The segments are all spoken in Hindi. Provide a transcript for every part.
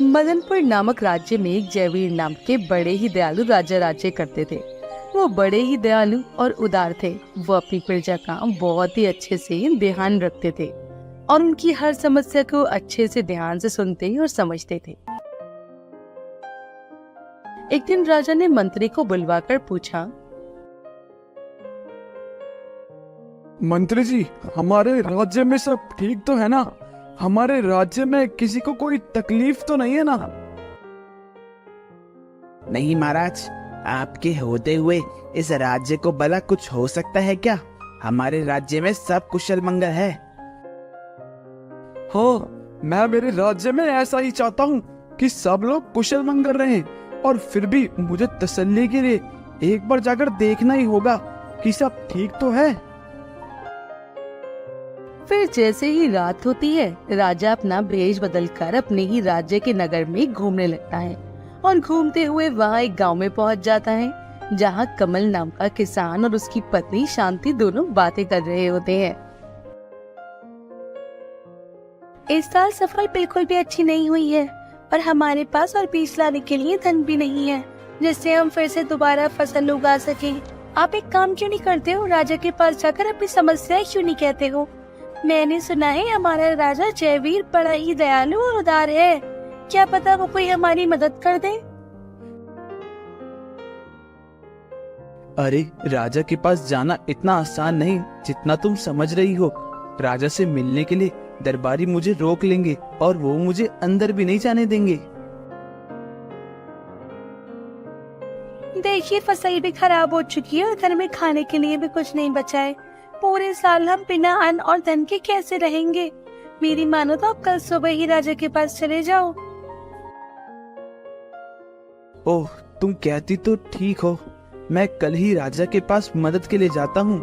मदनपुर नामक राज्य में एक जयवीर नाम के बड़े ही दयालु राजा राज्य करते थे। वो बड़े ही दयालु और उदार थे। वो अपनी प्रजा का बहुत ही अच्छे से ध्यान रखते थे और उनकी हर समस्या को अच्छे से ध्यान से सुनते और समझते थे। एक दिन राजा ने मंत्री को बुलवाकर पूछा, मंत्री जी, हमारे राज्य में सब ठीक तो है ना? हमारे राज्य में किसी को कोई तकलीफ तो नहीं है ना? नहीं महाराज, आपके होते हुए इस राज्य को भला कुछ हो सकता है क्या? हमारे राज्य में सब कुशल मंगल है। हाँ, मैं मेरे राज्य में ऐसा ही चाहता हूँ कि सब लोग कुशल मंगल रहें, और फिर भी मुझे तसल्ली के लिए एक बार जाकर देखना ही होगा कि सब ठीक तो है। फिर जैसे ही रात होती है, राजा अपना भेष बदलकर अपने ही राज्य के नगर में घूमने लगता है और घूमते हुए वहाँ एक गांव में पहुँच जाता है जहाँ कमल नाम का किसान और उसकी पत्नी शांति दोनों बातें कर रहे होते हैं। इस साल फसल बिल्कुल भी अच्छी नहीं हुई है और हमारे पास और बीज लाने के लिए धन भी नहीं है जिससे हम फिर से दोबारा फसल उगा सकें। आप एक काम क्यों नहीं करते हो? राजा के पास जाकर अपनी समस्याएं क्यों नहीं कहते हो? मैंने सुना है हमारा राजा जयवीर बड़ा ही दयालु और उदार है। क्या पता वो कोई हमारी मदद कर दे। अरे, राजा के पास जाना इतना आसान नहीं जितना तुम समझ रही हो। राजा से मिलने के लिए दरबारी मुझे रोक लेंगे और वो मुझे अंदर भी नहीं जाने देंगे। देखिए, फसल भी खराब हो चुकी है और घर में खाने के लिए भी कुछ नहीं बचा है। पूरे साल हम बिना अन्न और धन के कैसे रहेंगे? मेरी मानो तो आप कल सुबह ही राजा के पास चले जाओ। ओह, तुम कहती तो ठीक हो। मैं कल ही राजा के पास मदद के लिए जाता हूँ।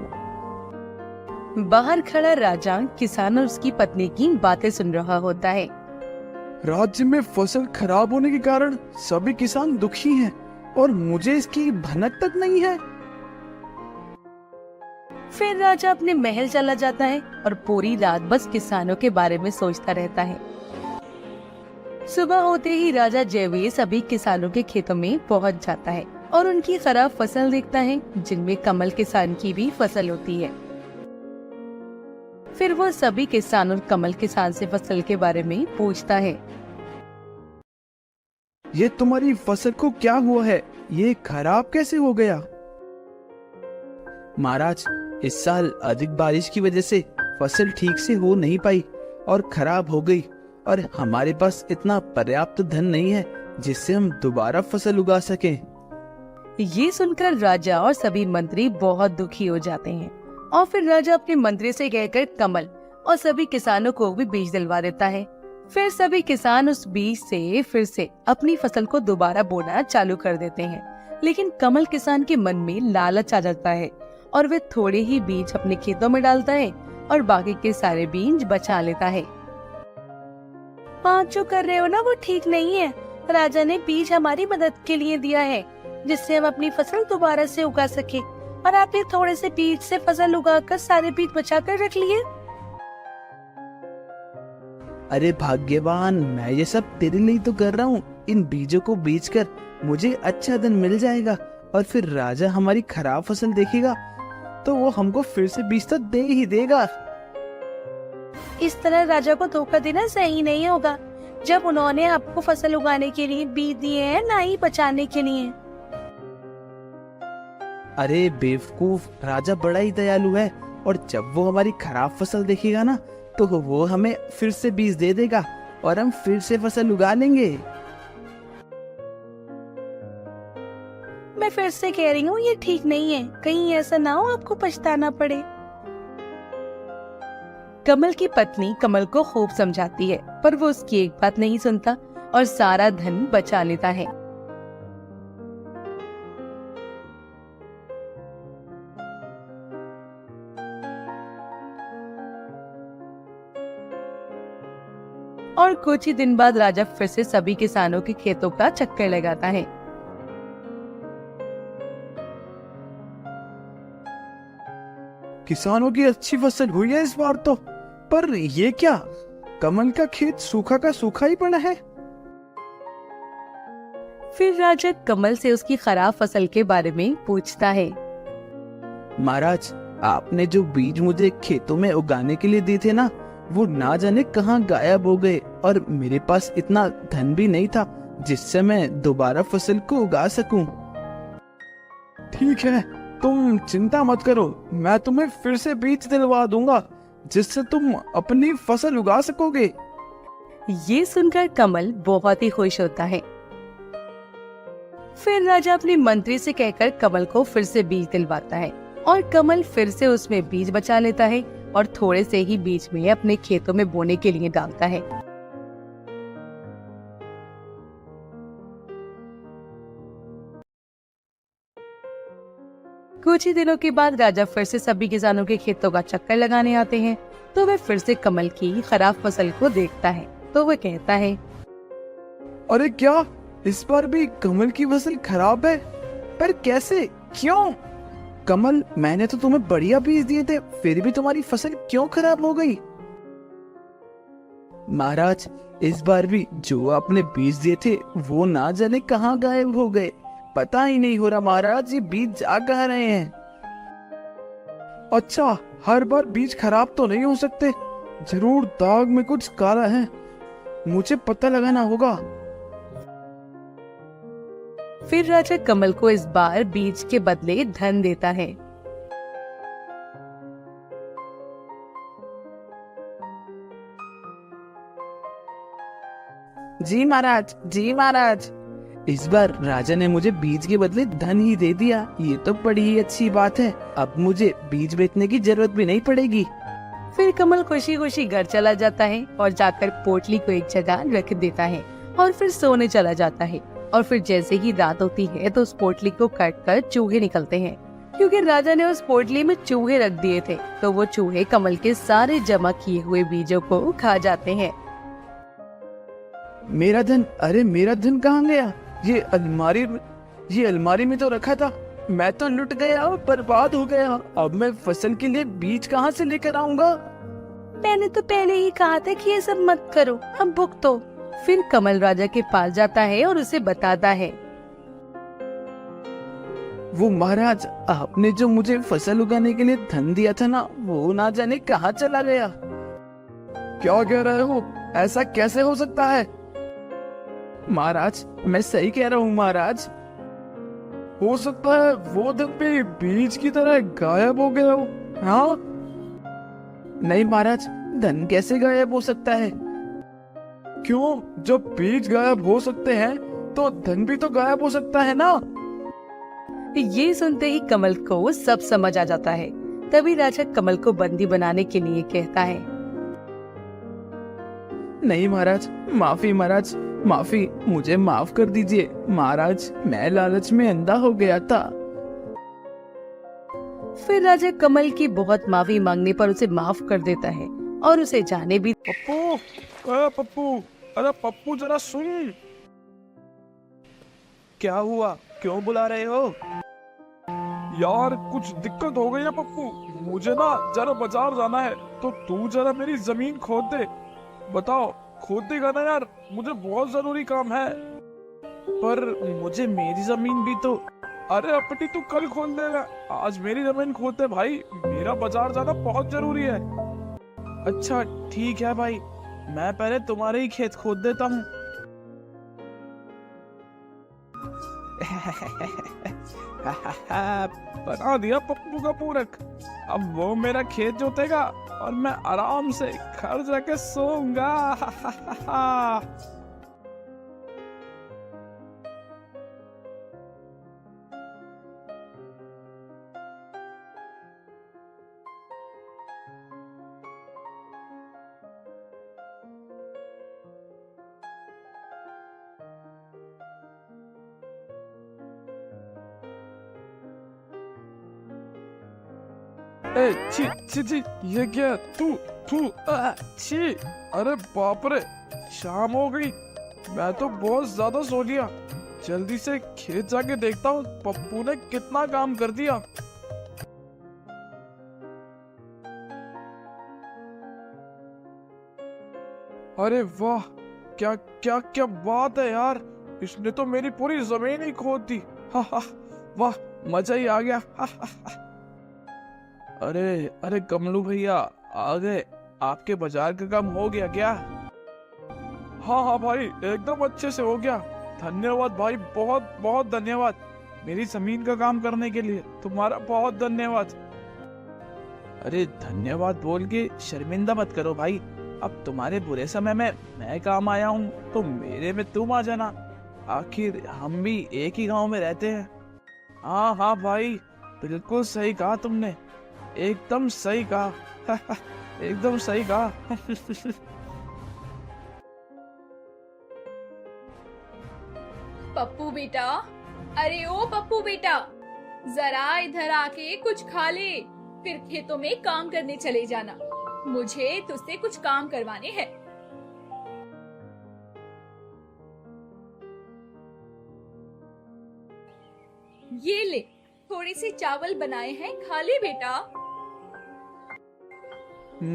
बाहर खड़ा राजा किसान और उसकी पत्नी की बातें सुन रहा होता है। राज्य में फसल खराब होने के कारण सभी किसान दुखी हैं और मुझे इसकी भनक तक नहीं है। फिर राजा अपने महल चला जाता है और पूरी रात बस किसानों के बारे में सोचता रहता है। सुबह होते ही राजा जयवीर सभी किसानों के खेतों में पहुंच जाता है और उनकी खराब फसल देखता है जिनमें कमल किसान की भी फसल होती है। फिर वो सभी किसान और कमल किसान से फसल के बारे में पूछता है। ये तुम्हारी फसल को क्या हुआ है? ये खराब कैसे हो गया? महाराज, इस साल अधिक बारिश की वजह से फसल ठीक से हो नहीं पाई और खराब हो गई, और हमारे पास इतना पर्याप्त धन नहीं है जिससे हम दोबारा फसल उगा सकें। ये सुनकर राजा और सभी मंत्री बहुत दुखी हो जाते हैं और फिर राजा अपने मंत्री से कहकर कमल और सभी किसानों को भी बीज दिलवा देता है। फिर सभी किसान उस बीज से फिर से अपनी फसल को दोबारा बोना चालू कर देते हैं, लेकिन कमल किसान के मन में लालच आ जाता है और वे थोड़े ही बीज अपने खेतों में डालता है और बाकी के सारे बीज बचा लेता है। आप जो कर रहे हो ना वो ठीक नहीं है। राजा ने बीज हमारी मदद के लिए दिया है जिससे हम अपनी फसल दोबारा से उगा सके, और आपने थोड़े से बीज से फसल उगाकर सारे बीज बचा कर रख लिए। अरे भाग्यवान, मैं ये सब तेरे लिए तो कर रहा हूँ। इन बीजों को बेचकर मुझे अच्छा धन मिल जाएगा और फिर राजा हमारी खराब फसल देखेगा तो वो हमको फिर से बीज तो दे ही देगा। इस तरह राजा को धोखा देना सही नहीं होगा, जब उन्होंने आपको फसल उगाने के लिए बीज दिए हैं, ना ही बचाने के लिए। अरे बेवकूफ, राजा बड़ा ही दयालु है और जब वो हमारी खराब फसल देखेगा ना तो वो हमें फिर से बीज दे देगा और हम फिर से फसल उगा लेंगे। मैं फिर से कह रही हूँ ये ठीक नहीं है, कहीं ऐसा ना हो आपको पछताना पड़े। कमल की पत्नी कमल को खूब समझाती है पर वो उसकी एक बात नहीं सुनता और सारा धन बचा लेता है। और कुछ ही दिन बाद राजा फिर से सभी किसानों के खेतों का चक्कर लगाता है। किसानों की अच्छी फसल हुई है इस बार तो। पर ये क्या, कमल का खेत सूखा का सूखा ही पड़ा है। फिर राजा कमल से उसकी खराब फसल के बारे में पूछता है। महाराज, आपने जो बीज मुझे खेतों में उगाने के लिए दिए थे ना, वो ना जाने कहाँ गायब हो गए, और मेरे पास इतना धन भी नहीं था जिससे मैं दोबारा फसल को उगा सकूं। ठीक है, तुम चिंता मत करो, मैं तुम्हें फिर से बीज दिलवा दूंगा जिससे तुम अपनी फसल उगा सकोगे। ये सुनकर कमल बहुत ही खुश होता है। फिर राजा अपने मंत्री से कहकर कमल को फिर से बीज दिलवाता है और कमल फिर से उसमें बीज बचा लेता है और थोड़े से ही बीज में अपने खेतों में बोने के लिए डालता है। कुछ ही दिनों के बाद राजा फिर से सभी किसानों के खेतों का चक्कर लगाने आते हैं, तो वह फिर से कमल की खराब फसल को देखता है। तो वह कहता है, अरे क्या, इस बार भी कमल की फसल खराब है? पर कैसे, क्यों? कमल, मैंने तो तुम्हें बढ़िया बीज दिए थे, फिर भी तुम्हारी फसल क्यों खराब हो गई? महाराज, इस बार भी जो आपने बीज दिए थे वो ना जाने कहाँ गायब हो गए। पता ही नहीं हो रहा महाराज, ये बीज जा कहाँ रहे हैं। अच्छा, हर बार बीज खराब तो नहीं हो सकते, जरूर दाग में कुछ काला है, मुझे पता लगाना होगा। फिर राजा कमल को इस बार बीज के बदले धन देता है। जी महाराज, जी महाराज, इस बार राजा ने मुझे बीज के बदले धन ही दे दिया। ये तो बड़ी ही अच्छी बात है, अब मुझे बीज बेचने की जरूरत भी नहीं पड़ेगी। फिर कमल खुशी खुशी घर चला जाता है और जाकर पोटली को एक जगह रख देता है और फिर सोने चला जाता है। और फिर जैसे ही रात होती है तो उस पोटली को काट कर चूहे निकलते हैं, क्योंकि राजा ने उस पोटली में चूहे रख दिए थे। तो वो चूहे कमल के सारे जमा किए हुए बीजों को खा जाते हैं। मेरा धन, अरे मेरा धन कहाँ गया? ये अलमारी में तो रखा था, मैं तो लुट गया, बर्बाद हो गया। अब मैं फसल के लिए बीज कहाँ से लेकर आऊंगा? मैंने तो पहले ही कहा था कि ये सब मत करो, अब भुगतो। फिर कमल राजा के पास जाता है और उसे बताता है, वो महाराज, आपने जो मुझे फसल उगाने के लिए धन दिया था ना, वो ना जाने कहाँ चला गया। क्या कह रहे हो? ऐसा कैसे हो सकता है? महाराज, मैं सही कह रहा हूँ महाराज। हो सकता है वो धन भी बीज की तरह गायब हो गया हो। हाँ? नहीं महाराज, धन कैसे गायब हो सकता है? क्यों, जब बीज गायब हो सकते हैं तो धन भी तो गायब हो सकता है ना? ये सुनते ही कमल को सब समझ आ जाता है। तभी राजा कमल को बंदी बनाने के लिए कहता है, नहीं महाराज, माफी महाराज, माफी, मुझे माफ कर दीजिए महाराज, मैं लालच में अंधा हो गया था। फिर राजा कमल की बहुत माफी मांगने पर उसे माफ कर देता है और उसे जाने भी। पप्पू, पप्पू, अरे पप्पू जरा सुन। क्या हुआ, क्यों बुला रहे हो? यार कुछ दिक्कत हो गई है पप्पू, मुझे ना जरा बाजार जाना है, तो तू जरा मेरी जमीन खोद दे। बताओ, खोद देगा ना यार? मुझे बहुत जरूरी काम है। पर मुझे मेरी जमीन भी तो। अरे अपनी तू कल खोल देगा, आज मेरी जमीन खोदते भाई, मेरा बाजार जाना बहुत जरूरी है। अच्छा ठीक है भाई, मैं पहले तुम्हारे ही खेत खोद देता हूँ। बना दिया पप्पू का पूरक, अब वो मेरा खेत जोतेगा और मैं आराम से घर जाके सोऊंगा। ए, छी छी छी, ये क्या? तू छी, अरे बाप रे, शाम हो गई, मैं तो बहुत ज्यादा सो लिया। जल्दी से खेत जाके देखता हूँ पप्पू ने कितना काम कर दिया। अरे वाह, क्या क्या क्या बात है यार, इसने तो मेरी पूरी जमीन ही खोद दी। हा हा, वाह, मजा ही आ गया। हा हा हा। अरे अरे कमलू भैया आ गए, आपके बाजार का काम हो गया क्या? हाँ हाँ भाई, एकदम अच्छे से हो गया। धन्यवाद भाई, बहुत बहुत धन्यवाद। मेरी जमीन का काम करने के लिए तुम्हारा बहुत धन्यवाद। अरे धन्यवाद बोल के शर्मिंदा मत करो भाई। अब तुम्हारे बुरे समय में मैं काम आया हूँ तो मेरे में तुम आ जाना। आखिर हम भी एक ही गांव में रहते हैं। हाँ हाँ भाई, बिल्कुल सही कहा तुमने, एकदम सही कहा। एकदम सही कहा। पप्पू बेटा, अरे ओ पप्पू बेटा, जरा इधर आके कुछ खा ले, फिर खेतों में काम करने चले जाना। मुझे तुझसे कुछ काम करवाने हैं। ये ले, थोड़े से चावल बनाए हैं, खा ले बेटा।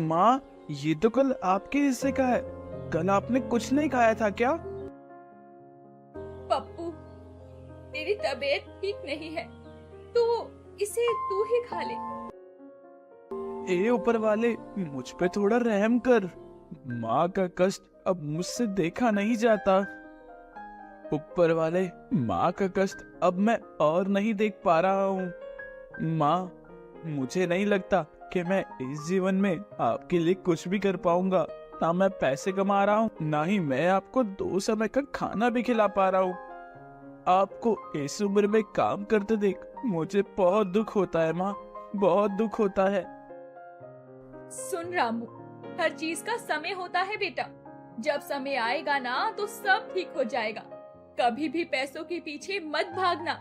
माँ, ये तो कल आपके हिस्से का है, कल आपने कुछ नहीं खाया था क्या? पप्पू, तेरी तबीयत ठीक नहीं है तो इसे तू ही खा ले। ए ऊपर वाले, मुझ पे थोड़ा रहम कर। माँ का कष्ट अब मुझसे देखा नहीं जाता। ऊपर वाले, माँ का कष्ट अब मैं और नहीं देख पा रहा हूँ। माँ, मुझे नहीं लगता कि मैं इस जीवन में आपके लिए कुछ भी कर पाऊंगा। ना मैं पैसे कमा रहा हूँ, ना ही मैं आपको 2 समय का खाना भी खिला पा रहा हूँ। आपको इस उम्र में काम करते देख मुझे बहुत दुख होता है माँ, बहुत दुख होता है। सुन रामू, हर चीज का समय होता है बेटा। जब समय आएगा ना तो सब ठीक हो जाएगा। कभी भी पैसों के पीछे मत भागना,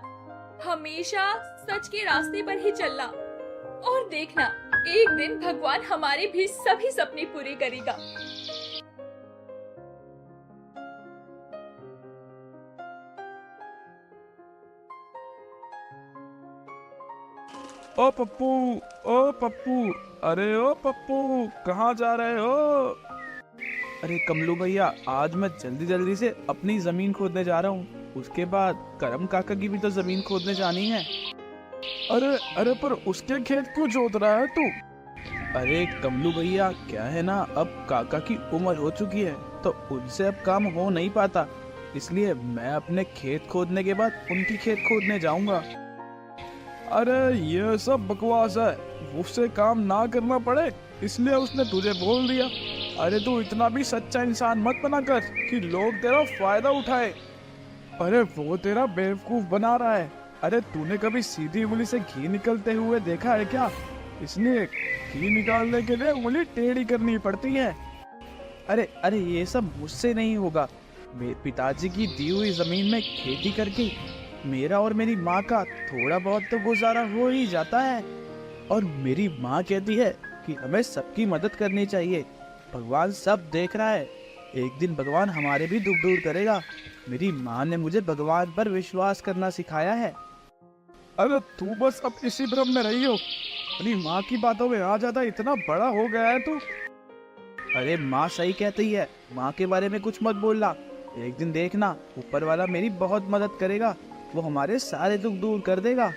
हमेशा सच के रास्ते पर ही चलना, और देखना एक दिन भगवान हमारे भी सभी सपने पूरे करेगा। ओ पप्पू, ओ पप्पू, अरे ओ पप्पू, कहाँ जा रहे हो? अरे कमलू भैया, आज मैं जल्दी जल्दी से अपनी जमीन खोदने जा रहा हूँ, उसके बाद करम काका की भी तो जमीन खोदने जानी है। अरे अरे, पर उसके खेत क्यों जोत रहा है तू? अरे कमलू भैया, क्या है ना, अब काका की उम्र हो चुकी है तो उनसे अब काम हो नहीं पाता, इसलिए मैं अपने खेत खोदने के बाद उनकी खेत खोदने जाऊंगा। अरे ये सब बकवास है, उससे काम ना करना पड़े इसलिए उसने तुझे बोल दिया। अरे तू इतना भी सच्चा इंसान मत बना कर कि लोग तेरा फायदा उठाए। अरे वो तेरा बेवकूफ बना रहा है। अरे तूने कभी सीधी उंगली से घी निकलते हुए देखा है क्या? इसलिए घी निकालने के लिए उंगली टेढ़ी करनी पड़ती है। अरे अरे, ये सब मुझसे नहीं होगा। मेरे पिताजी की दी हुई जमीन में खेती करके मेरा और मेरी माँ का थोड़ा बहुत तो गुजारा हो ही जाता है। और मेरी माँ कहती है कि हमें सबकी मदद करनी चाहिए, भगवान सब देख रहा है, एक दिन भगवान हमारे भी दुख दूर करेगा। मेरी माँ ने मुझे भगवान पर विश्वास करना सिखाया है। अरे तू बस अब इसी भ्रम में रही हो, अपनी माँ की बातों में आ जाता, इतना बड़ा हो गया है तू। अरे माँ सही कहती है, माँ के बारे में कुछ मत बोलना। एक दिन देखना, ऊपर वाला मेरी बहुत मदद करेगा, वो हमारे सारे दुख दूर कर देगा।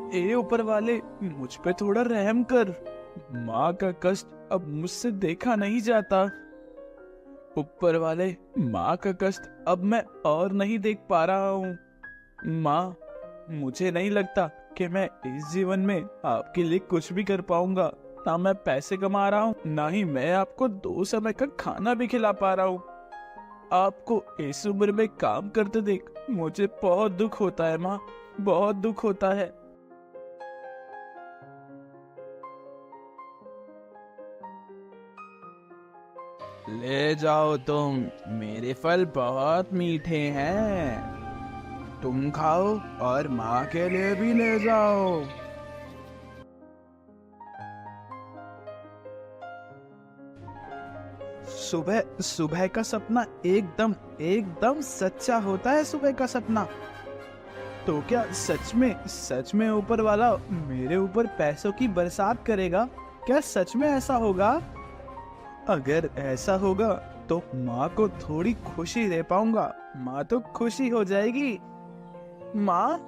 ए ऊपर वाले, मुझ पे थोड़ा रहम कर। माँ का कष्ट अब मुझसे देखा नहीं जाता। ऊपर वाले, माँ का कष्ट अब मैं और नहीं देख पा रहा हूँ। माँ, मुझे नहीं लगता कि मैं इस जीवन में आपके लिए कुछ भी कर पाऊंगा। ना मैं पैसे कमा रहा हूँ, ना ही मैं आपको 2 समय का खाना भी खिला पा रहा हूँ। आपको इस उम्र में काम करते देख मुझे बहुत दुख होता है माँ, बहुत दुख होता है। ले जाओ तुम, मेरे फल बहुत मीठे हैं, तुम खाओ और माँ के लिए भी ले जाओ। सुबह सुबह का सपना एकदम एकदम सच्चा होता है। सुबह का सपना तो क्या सच में ऊपर वाला मेरे ऊपर पैसों की बरसात करेगा? क्या सच में ऐसा होगा? अगर ऐसा होगा तो माँ को थोड़ी खुशी दे पाऊंगा। माँ तो खुशी हो जाएगी। माँ,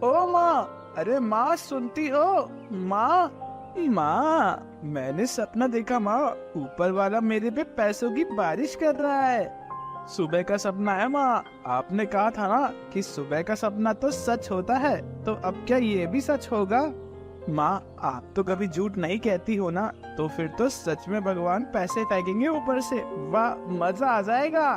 ओ माँ, अरे माँ सुनती हो? माँ, माँ, मैंने सपना देखा माँ, ऊपर वाला मेरे पे पैसों की बारिश कर रहा है। सुबह का सपना है माँ, आपने कहा था ना कि सुबह का सपना तो सच होता है, तो अब क्या ये भी सच होगा? माँ, आप तो कभी झूठ नहीं कहती हो ना, तो फिर तो सच में भगवान पैसे फेंकेंगे ऊपर से। वाह, मजा आ जाएगा।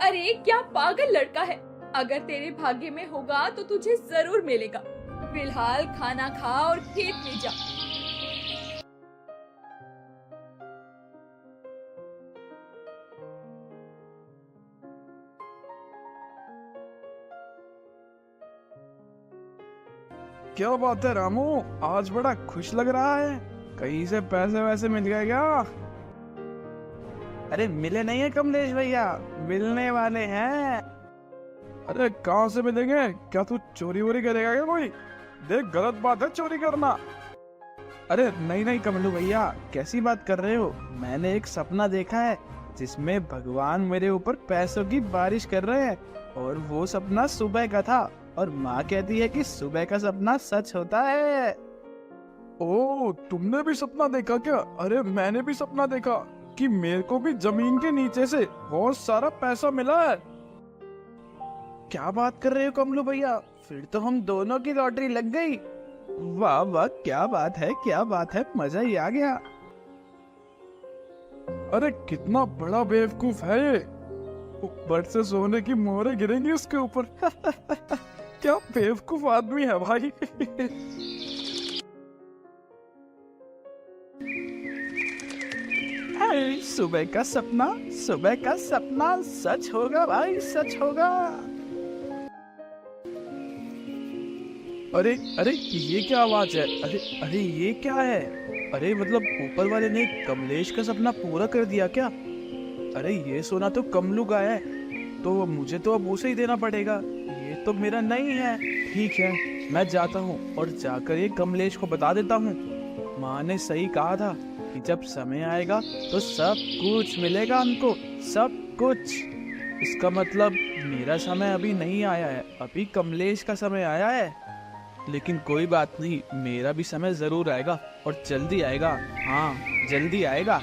अरे क्या पागल लड़का है, अगर तेरे भाग्य में होगा तो तुझे जरूर मिलेगा। फिलहाल खाना खा और खेत में जा। क्या बात है रामू, आज बड़ा खुश लग रहा है। कहीं से पैसे वैसे मिल गए क्या? अरे मिले नहीं है कमलेश भैया, मिलने वाले हैं। अरे कहाँ से मिलेंगे? क्या तू चोरी वोरी करेगा क्या कोई? देख, गलत बात है चोरी करना। अरे नहीं नहीं कमलू भैया, कैसी बात कर रहे हो? मैंने एक सपना देखा है जिसमें भगवान मेरे ऊपर पैसों की बारिश कर रहे हैं, और वो सपना सुबह का था, और माँ कहती है कि सुबह का सपना सच होता है। ओ, तुमने भी सपना देखा क्या? अरे मैंने भी सपना देखा कि मेरे को भी जमीन के नीचे से बहुत सारा पैसा मिला है। क्या बात कर रहे हो कमलू भैया, फिर तो हम दोनों की लॉटरी लग गई। वाह वाह, क्या बात है, क्या बात है, मजा ही आ गया। अरे कितना बड़ा बेवकूफ है ये, ऊपर से सोने की मोहरें गिरेंगी उसके ऊपर। क्या बेवकूफ आदमी है भाई। सुबह का सपना सच होगा भाई, सच होगा। अरे अरे ये क्या आवाज है? अरे अरे ये क्या है? अरे मतलब ऊपर वाले ने कमलेश का सपना पूरा कर दिया क्या? अरे ये सोना तो कमलू का है, तो मुझे तो अब उसे ही देना पड़ेगा। ये तो मेरा नहीं है। ठीक है, मैं जाता हूँ और जाकर ये कमलेश को बता देता हूँ। माँ ने सही कहा था कि जब समय आएगा तो सब कुछ मिलेगा हमको, सब कुछ। इसका मतलब मेरा समय अभी नहीं आया है, अभी कमलेश का समय आया है। लेकिन कोई बात नहीं, मेरा भी समय जरूर आएगा, और जल्दी आएगा। हाँ, जल्दी आएगा।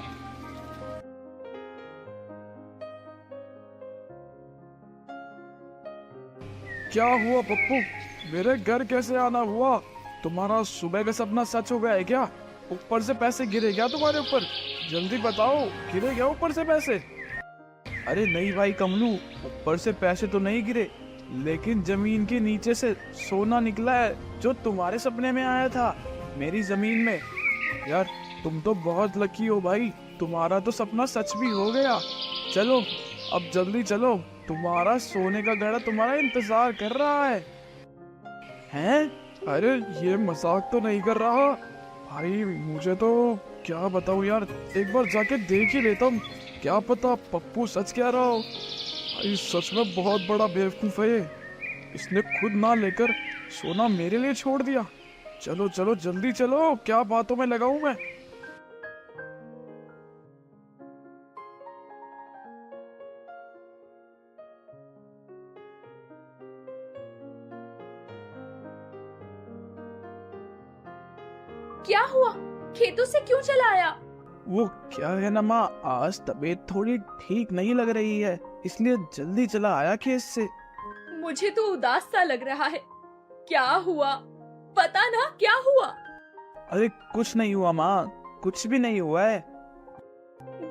क्या हुआ पप्पू, मेरे घर कैसे आना हुआ? तुम्हारा सुबह का सपना सच हो गया है क्या? ऊपर से पैसे गिरे क्या तुम्हारे ऊपर? जल्दी बताओ, गिरे क्या ऊपर से पैसे? अरे नहीं भाई कमलू, ऊपर से पैसे तो नहीं गिरे, लेकिन जमीन के नीचे से सोना निकला है जो तुम्हारे सपने में आया था, मेरी जमीन में। यार तुम तो बहुत लकी हो भाई, तुम्हारा तो सपना सच भी हो गया। चलो अब जल्दी चलो, तुम्हारा सोने का घड़ा तुम्हारा इंतजार कर रहा है। हैं? अरे ये मजाक तो नहीं कर रहा भाई, मुझे तो क्या बताऊं यार, एक बार जाके देख ही लेता हूँ, क्या पता पप्पू सच कह रहा हो। भाई सच में बहुत बड़ा बेवकूफ है ये, इसने खुद ना लेकर सोना मेरे लिए छोड़ दिया। चलो चलो जल्दी चलो, क्या बातों में लगाऊं मैं। क्या हुआ, खेतों से क्यों चला आया? वो क्या है ना माँ, आज तबीयत थोड़ी ठीक नहीं लग रही है, इसलिए जल्दी चला आया खेत से। मुझे तो उदास सा लग रहा है, क्या हुआ? पता ना क्या हुआ। अरे कुछ नहीं हुआ माँ, कुछ भी नहीं हुआ है।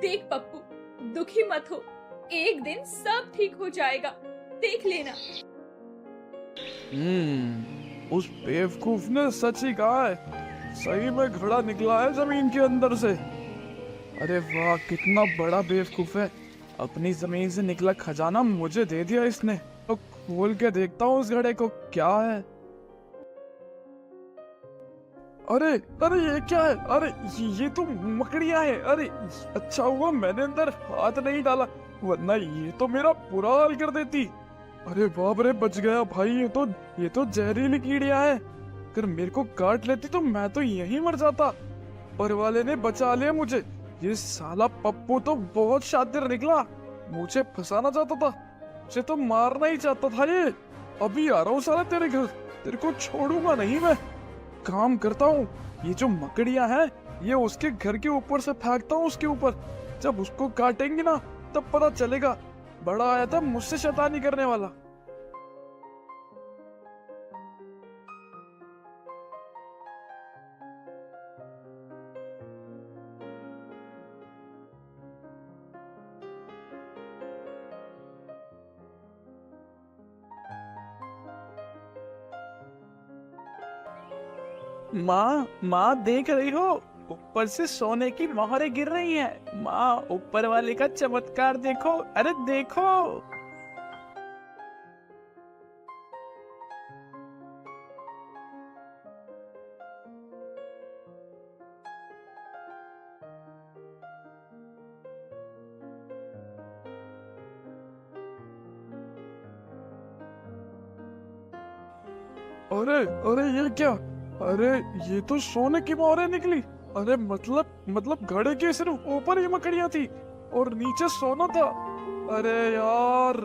देख पप्पू, दुखी मत हो, एक दिन सब ठीक हो जाएगा, देख लेना। उस बेवकूफ ने सच ही कहा है, सही में घड़ा निकला है जमीन के अंदर से। अरे वाह, कितना बड़ा बेवकूफ है, अपनी जमीन से निकला खजाना मुझे दे दिया इसने। तो खोल के देखता हूँ उस घड़े को क्या है। अरे अरे ये क्या है? अरे ये तो मकड़ियां हैं। अरे अच्छा हुआ मैंने अंदर हाथ नहीं डाला, वरना ये तो मेरा बुरा हाल कर देती। अरे बाप रे, बच गया भाई। ये तो जहरीली कीड़ियां हैं। अगर मेरे को काट लेती तो मैं तो यहीं मर जाता। पर वाले ने बचा लिया मुझे। ये साला पप्पू तो बहुत शातिर निकला, मुझे फंसाना चाहता था, मुझे तो मारना ही चाहता था ये। अभी आ रहा हूँ साला तेरे घर, तेरे को छोड़ूंगा नहीं मैं। काम करता हूँ, ये जो मकड़ियां हैं ये उसके घर के ऊपर से फेंकता हूँ उसके ऊपर। जब उसको काटेंगे ना तब पता चलेगा, बड़ा आया था मुझसे शैतानी करने वाला। माँ माँ देख रही हो, ऊपर से सोने की मोहरें गिर रही हैं। माँ ऊपर वाले का चमत्कार देखो, अरे देखो। अरे अरे ये क्या? अरे ये तो सोने की मोहरें निकली। अरे मतलब घड़े के सिर्फ ऊपर ही मकड़ियां थी और नीचे सोना था। अरे यार,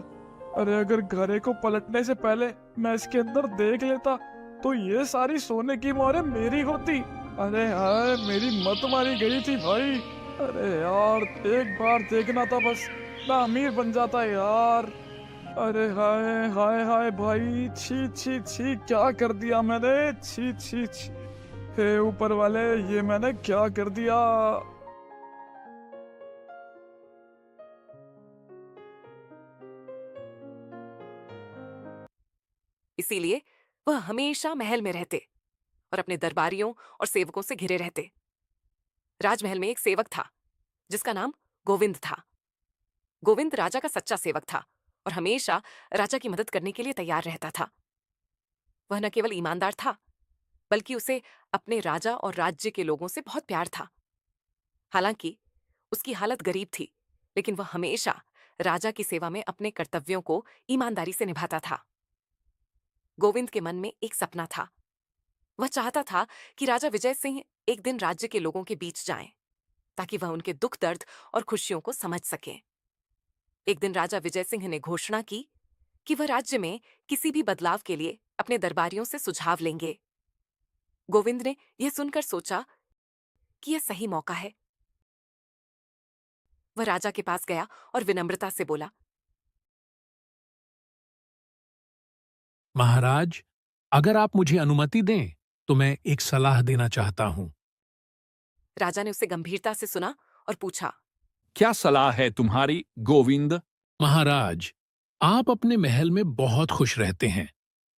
अरे अगर घड़े को पलटने से पहले मैं इसके अंदर देख लेता तो ये सारी सोने की मोहरें मेरी होती। अरे हाय, मेरी मत मारी गई थी भाई। अरे यार, एक बार देखना था बस, मैं अमीर बन जाता यार। अरे हाय हाय हाय भाई, छी छी छी, क्या कर दिया मैंने? छी छी छी, हे ऊपर वाले, ये मैंने क्या कर दिया? इसीलिए वह हमेशा महल में रहते और अपने दरबारियों और सेवकों से घिरे रहते। राजमहल में एक सेवक था जिसका नाम गोविंद था। गोविंद राजा का सच्चा सेवक था और हमेशा राजा की मदद करने के लिए तैयार रहता था। वह न केवल ईमानदार था, बल्कि उसे अपने राजा और राज्य के लोगों से बहुत प्यार था। हालांकि उसकी हालत गरीब थी, लेकिन वह हमेशा राजा की सेवा में अपने कर्तव्यों को ईमानदारी से निभाता था। गोविंद के मन में एक सपना था। वह चाहता था कि राजा विजय सिंह एक दिन राज्य के लोगों के बीच जाएं, ताकि वह उनके दुख दर्द और खुशियों को समझ सके। एक दिन राजा विजय सिंह ने घोषणा की कि वह राज्य में किसी भी बदलाव के लिए अपने दरबारियों से सुझाव लेंगे। गोविंद ने यह सुनकर सोचा कि यह सही मौका है। वह राजा के पास गया और विनम्रता से बोला, महाराज, अगर आप मुझे अनुमति दें तो मैं एक सलाह देना चाहता हूं। राजा ने उसे गंभीरता से सुना और पूछा, क्या सलाह है तुम्हारी गोविंद? महाराज, आप अपने महल में बहुत खुश रहते हैं,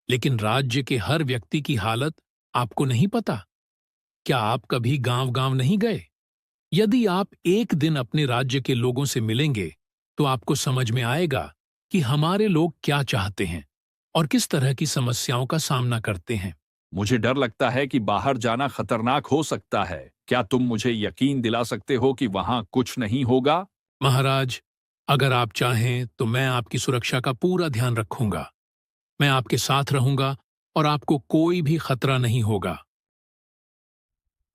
लेकिन राज्य के हर व्यक्ति की हालत आपको नहीं पता। क्या आप कभी गांव-गांव नहीं गए? यदि आप एक दिन अपने राज्य के लोगों से मिलेंगे तो आपको समझ में आएगा कि हमारे लोग क्या चाहते हैं और किस तरह की समस्याओं का सामना करते हैं। मुझे डर लगता है कि बाहर जाना खतरनाक हो सकता है। क्या तुम मुझे यकीन दिला सकते हो कि वहां कुछ नहीं होगा? महाराज, अगर आप चाहें तो मैं आपकी सुरक्षा का पूरा ध्यान रखूंगा। मैं आपके साथ रहूंगा और आपको कोई भी खतरा नहीं होगा।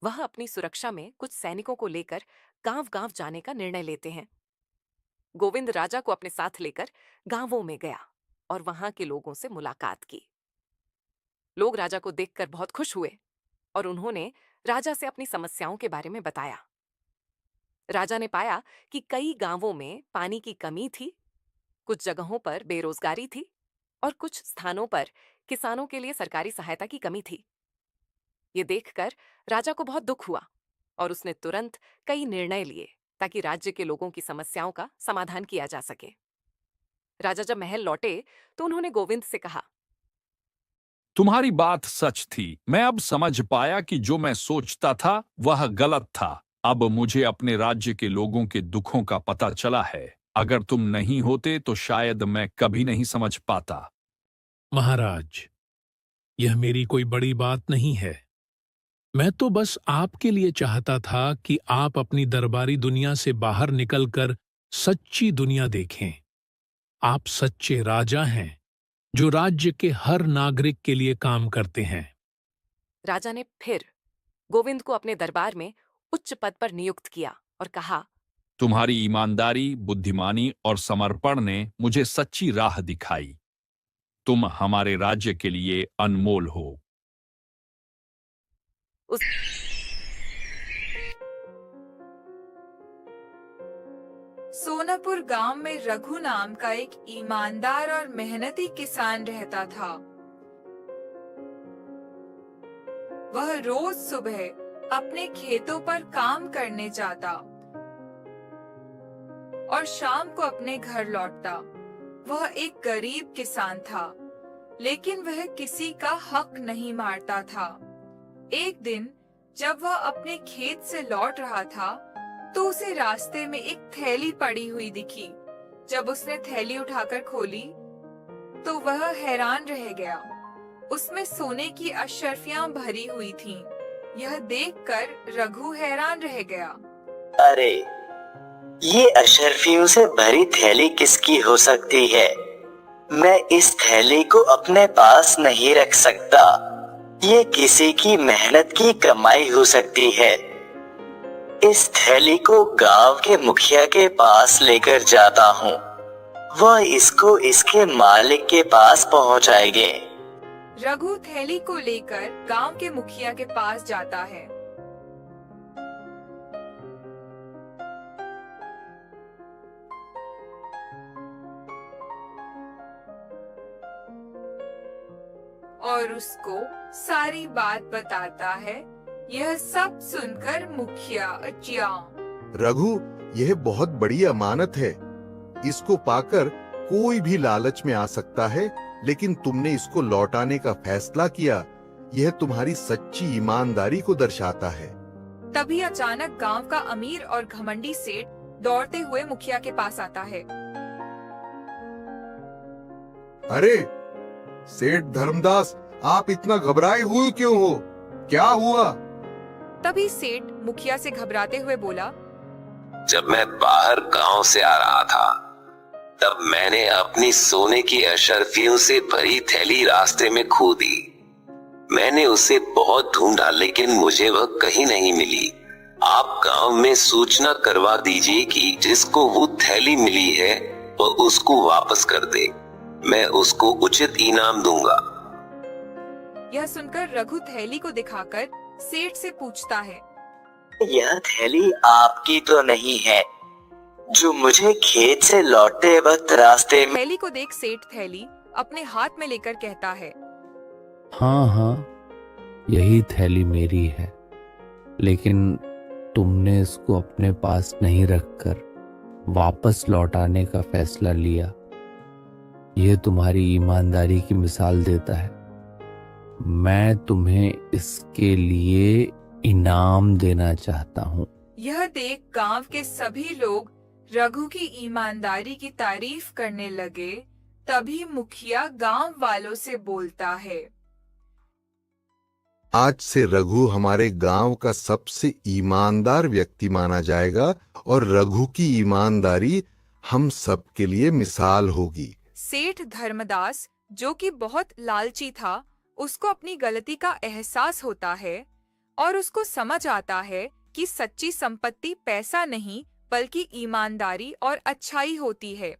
वह अपनी सुरक्षा में कुछ सैनिकों को लेकर गांव-गांव जाने का निर्णय लेते हैं। गोविंद राजा को अपने साथ लेकर गांवों में गया और वहां के लोगों से मुलाकात की। लोग राजा को देखकर बहुत खुश हुए और उन्होंने राजा से अपनी समस्याओं के बारे में बताया। राजा ने पाया कि कई गांवों में पानी की कमी थी, कुछ जगहों पर बेरोजगारी थी और कुछ स्थानों पर किसानों के लिए सरकारी सहायता की कमी थी। ये देखकर राजा को बहुत दुख हुआ और उसने तुरंत कई निर्णय लिए ताकि राज्य के लोगों की समस्याओं का समाधान किया जा सके। राजा जब महल लौटे तो उन्होंने गोविंद से कहा, तुम्हारी बात सच थी। मैं अब समझ पाया कि जो मैं सोचता था वह गलत था। अब मुझे अपने राज्य के लोगों के दुखों का पता चला है। अगर तुम नहीं होते तो शायद मैं कभी नहीं समझ पाता। महाराज, यह मेरी कोई बड़ी बात नहीं है। मैं तो बस आपके लिए चाहता था कि आप अपनी दरबारी दुनिया से बाहर निकलकर सच्ची दुनिया देखें। आप सच्चे राजा हैं, जो राज्य के हर नागरिक के लिए काम करते हैं। राजा ने फिर गोविंद को अपने दरबार में उच्च पद पर नियुक्त किया और कहा, तुम्हारी ईमानदारी, बुद्धिमानी और समर्पण ने मुझे सच्ची राह दिखाई। तुम हमारे राज्य के लिए अनमोल हो। उस सोनापुर गांव में रघु नाम का एक ईमानदार और मेहनती किसान रहता था। वह रोज सुबह अपने खेतों पर काम करने जाता और शाम को अपने घर लौटता। वह एक गरीब किसान था, लेकिन वह किसी का हक नहीं मारता था। एक दिन जब वह अपने खेत से लौट रहा था, तो उसे रास्ते में एक थैली पड़ी हुई दिखी। जब उसने थैली उठाकर खोली, तो वह हैरान रह गया। उसमें सोने की अशर्फियां भरी हुई थीं। यह देखकर रघु हैरान रह गया। अरे, ये अशर्फियों से भरी थैली किसकी हो सकती है? मैं इस थैली को अपने पास नहीं रख सकता। ये किसी की मेहनत की कमाई हो सकती है। इस थैली को गांव के मुखिया के पास लेकर जाता हूँ। वह इसको इसके मालिक के पास पहुँचाएंगे। रघु थैली को लेकर गांव के मुखिया के पास जाता है। और उसको सारी बात बताता है। यह सब सुनकर मुखिया अचिया, रघु, यह बहुत बड़ी अमानत है। इसको पाकर कोई भी लालच में आ सकता है, लेकिन तुमने इसको लौटाने का फैसला किया। यह तुम्हारी सच्ची ईमानदारी को दर्शाता है। तभी अचानक गांव का अमीर और घमंडी सेठ दौड़ते हुए मुखिया के पास आता है। अरे सेठ धर्मदास, आप इतना घबराए हुए क्यों हो? क्या हुआ? तभी सेठ मुखिया से घबराते हुए बोला, जब मैं बाहर गांव से आ रहा था, तब मैंने अपनी सोने की अशर्फियों से भरी थैली रास्ते में खो दी। मैंने उसे बहुत ढूंढा, लेकिन मुझे वह कहीं नहीं मिली। आप गांव में सूचना करवा दीजिए कि जिसको वो थैली मिली है, वह उसको वापस कर दे। मैं उसको उचित इनाम दूंगा। यह सुनकर रघु थैली को दिखाकर सेठ से पूछता है, यह थैली आपकी तो नहीं है, जो मुझे खेत से लौटते वक्त रास्ते में। थैली को देख सेठ थैली अपने हाथ में लेकर कहता है, हाँ हाँ, यही थैली मेरी है, लेकिन तुमने इसको अपने पास नहीं रखकर वापस लौटाने का फैसला लिया। यह तुम्हारी ईमानदारी की मिसाल देता है। मैं तुम्हें इसके लिए इनाम देना चाहता हूँ। यह देख गांव के सभी लोग रघु की ईमानदारी की तारीफ करने लगे। तभी मुखिया गांव वालों से बोलता है, आज से रघु हमारे गांव का सबसे ईमानदार व्यक्ति माना जाएगा और रघु की ईमानदारी हम सब के लिए मिसाल होगी। सेठ धर्मदास, जो कि बहुत लालची था, उसको अपनी गलती का एहसास होता है और उसको समझ आता है कि सच्ची संपत्ति पैसा नहीं बल्कि ईमानदारी और अच्छाई होती है।